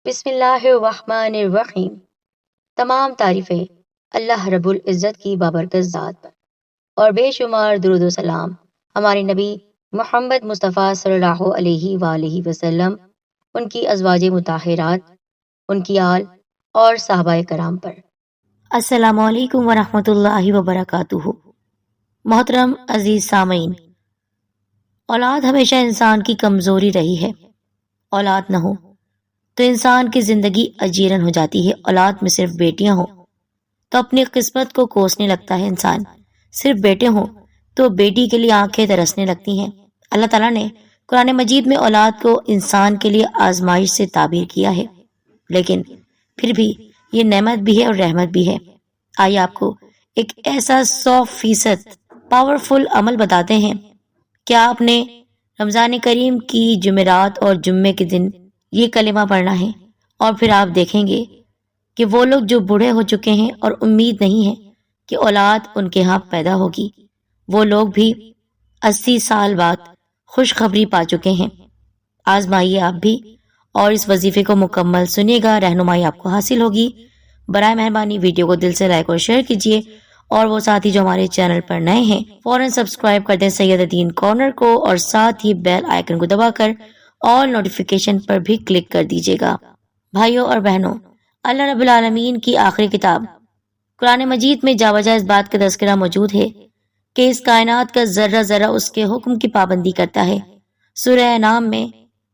بسم اللہ الرحمن الرحیم۔ تمام تعریفیں اللہ رب العزت کی بابرکت ذات پر، اور بے شمار درود و سلام ہمارے نبی محمد مصطفیٰ صلی اللہ علیہ وآلہ وسلم، ان کی ازواج مطہرات، ان کی آل اور صحابہ کرام پر۔ السلام علیکم ورحمۃ اللہ وبرکاتہ۔ محترم عزیز سامعین، اولاد ہمیشہ انسان کی کمزوری رہی ہے۔ اولاد نہ ہو تو انسان کی زندگی اجیرن ہو جاتی ہے۔ اولاد میں صرف بیٹیاں ہوں تو اپنی قسمت کو کوسنے لگتا ہے انسان، صرف بیٹے ہوں تو بیٹی کے لیے آنکھیں ترسنے لگتی ہیں۔ اللہ تعالیٰ نے قرآن مجید میں اولاد کو انسان کے لیے آزمائش سے تعبیر کیا ہے، لیکن پھر بھی یہ نعمت بھی ہے اور رحمت بھی ہے۔ آئیے آپ کو ایک ایسا 100% پاورفل عمل بتاتے ہیں۔ کیا آپ نے رمضان کریم کی جمعرات اور جمعے کے دن یہ کلمہ پڑھنا ہے، اور پھر آپ دیکھیں گے کہ وہ لوگ جو بوڑھے ہو چکے ہیں اور امید نہیں ہے کہ اولاد ان کے ہاں پیدا ہوگی، وہ لوگ بھی 80 سال بعد خوشخبری پا چکے ہیں۔ آزمائیے آپ بھی اور اس وظیفے کو مکمل سنیے گا، رہنمائی آپ کو حاصل ہوگی۔ برائے مہربانی ویڈیو کو دل سے لائک اور شیئر کیجیے، اور وہ ساتھی جو ہمارے چینل پر نئے ہیں فوراً سبسکرائب کر دیں سید الدین کارنر کو، اور ساتھ ہی بیل آئیکن کو دبا کر آل نوٹیفیکیشن پر بھی کلک کر دیجیے گا۔ بھائیوں اور بہنوں، اللہ رب العالمین کی آخری کتاب قرآن مجید میں جا بجا اس بات کا تذکرہ موجود ہے کہ اس کائنات کا ذرہ ذرہ اس کے حکم کی پابندی کرتا ہے۔ سورہ انعام میں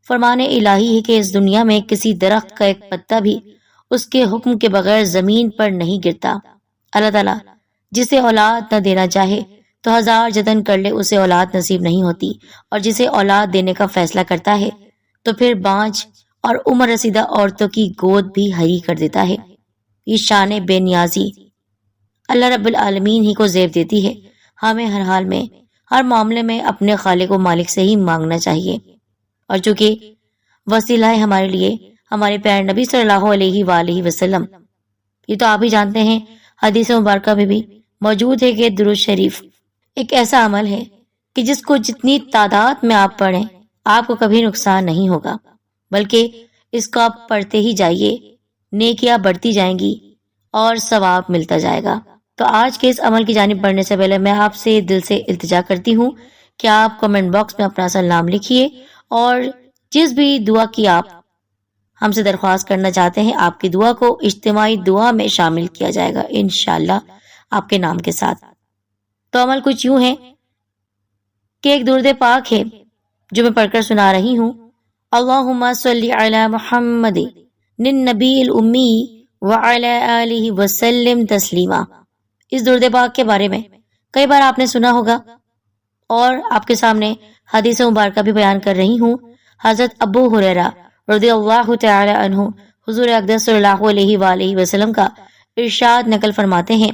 فرمان الہی ہے کہ اس دنیا میں کسی درخت کا ایک پتا بھی اس کے حکم کے بغیر زمین پر نہیں گرتا۔ اللہ تعالیٰ جسے اولاد نہ دینا چاہے تو ہزار جتن کر لے اسے اولاد نصیب نہیں ہوتی، اور جسے اولاد دینے کا فیصلہ کرتا ہے تو پھر بانجھ اور عمر رسیدہ عورتوں کی گود بھی ہری کر دیتا ہے۔ یہ شان بے نیازی اللہ رب العالمین ہی کو زیب دیتی ہے۔ ہمیں ہر حال میں، ہر معاملے میں اپنے خالق و مالک سے ہی مانگنا چاہیے، اور چونکہ وسیلہ ہے ہمارے لیے ہمارے پیارے نبی صلی اللہ علیہ وآلہ وسلم، یہ تو آپ ہی جانتے ہیں، حدیث مبارکہ میں بھی موجود ہے کہ درود شریف ایک ایسا عمل ہے کہ جس کو جتنی تعداد میں آپ پڑھیں آپ کو کبھی نقصان نہیں ہوگا، بلکہ اس کو آپ پڑھتے ہی جائیے، نیکیاں بڑھتی جائیں گی اور ثواب ملتا جائے گا۔ تو آج کے اس عمل کی جانب بڑھنے سے پہلے میں آپ سے دل سے التجا کرتی ہوں کہ آپ کمنٹ باکس میں اپنا اصل نام لکھیے، اور جس بھی دعا کی آپ ہم سے درخواست کرنا چاہتے ہیں آپ کی دعا کو اجتماعی دعا میں شامل کیا جائے گا انشاءاللہ آپ کے نام کے ساتھ۔ تو عمل کچھ یوں ہے کہ ایک درود پاک ہے جو میں پڑھ کر سنا رہی ہوں۔ اللہم صلی علی محمد النبی الامی وعلی آلہ وسلم تسلیما۔ اس درود پاک کے بارے میں کئی بار آپ نے سنا ہوگا، اور آپ کے سامنے حدیث مبارکہ بھی بیان کر رہی ہوں۔ حضرت ابو ہریرہ رضی اللہ تعالی عنہ حضور اقدس صلی اللہ علیہ وآلہ وسلم کا ارشاد نقل فرماتے ہیں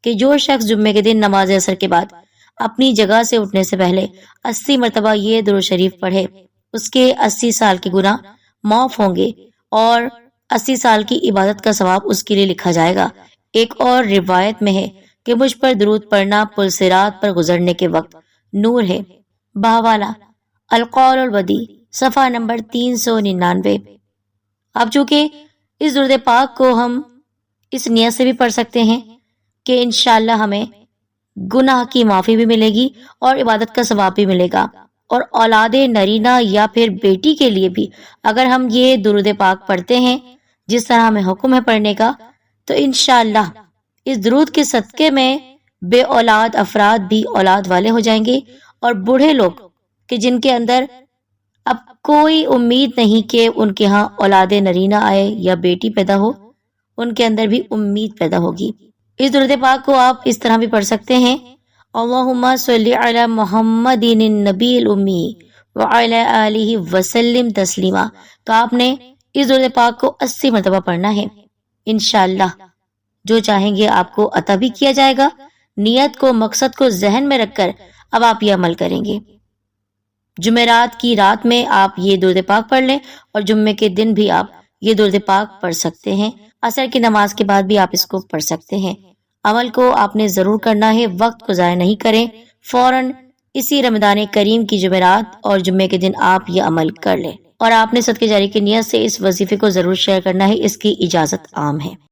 کہ جو شخص جمعے کے دن نماز عصر کے بعد اپنی جگہ سے اٹھنے سے پہلے 80 مرتبہ یہ درود شریف پڑھے، اس کے 80 سال کے گناہ معاف ہوں گے اور 80 سال کی عبادت کا ثواب اس کے لیے لکھا جائے گا۔ ایک اور روایت میں ہے کہ مجھ پر درود پڑھنا پل صراط پر گزرنے کے وقت نور ہے۔ بہوالا القول البدی صفحہ نمبر 399۔ اب چونکہ اس درود پاک کو ہم اس نیت سے بھی پڑھ سکتے ہیں کہ انشاءاللہ ہمیں گناہ کی معافی بھی ملے گی اور عبادت کا ثواب بھی ملے گا، اور اولاد نرینہ یا پھر بیٹی کے لیے بھی اگر ہم یہ درود پاک پڑھتے ہیں جس طرح ہمیں حکم ہے پڑھنے کا، تو انشاءاللہ اس درود کے صدقے میں بے اولاد افراد بھی اولاد والے ہو جائیں گے، اور بوڑھے لوگ کہ جن کے اندر اب کوئی امید نہیں کہ ان کے ہاں اولاد نرینہ آئے یا بیٹی پیدا ہو، ان کے اندر بھی امید پیدا ہوگی۔ اس درود پاک کو آپ اس طرح بھی پڑھ سکتے ہیں، اللہم صلی علی محمد النبی الامی وعلی آلہ وسلم تسلیما۔ تو آپ نے اس درود پاک کو 80 مرتبہ پڑھنا ہے۔ انشاءاللہ جو چاہیں گے آپ کو عطا بھی کیا جائے گا۔ نیت کو، مقصد کو ذہن میں رکھ کر اب آپ یہ عمل کریں گے۔ جمعرات کی رات میں آپ یہ درود پاک پڑھ لیں، اور جمعے کے دن بھی آپ یہ درود پاک پڑھ سکتے ہیں۔ عصر کی نماز کے بعد بھی آپ اس کو پڑھ سکتے ہیں۔ عمل کو آپ نے ضرور کرنا ہے، وقت کو ضائع نہیں کریں، فوراً اسی رمضان کریم کی جمعرات اور جمعے کے دن آپ یہ عمل کر لیں۔ اور آپ نے صدقے جاری کی نیت سے اس وظیفے کو ضرور شیئر کرنا ہے، اس کی اجازت عام ہے۔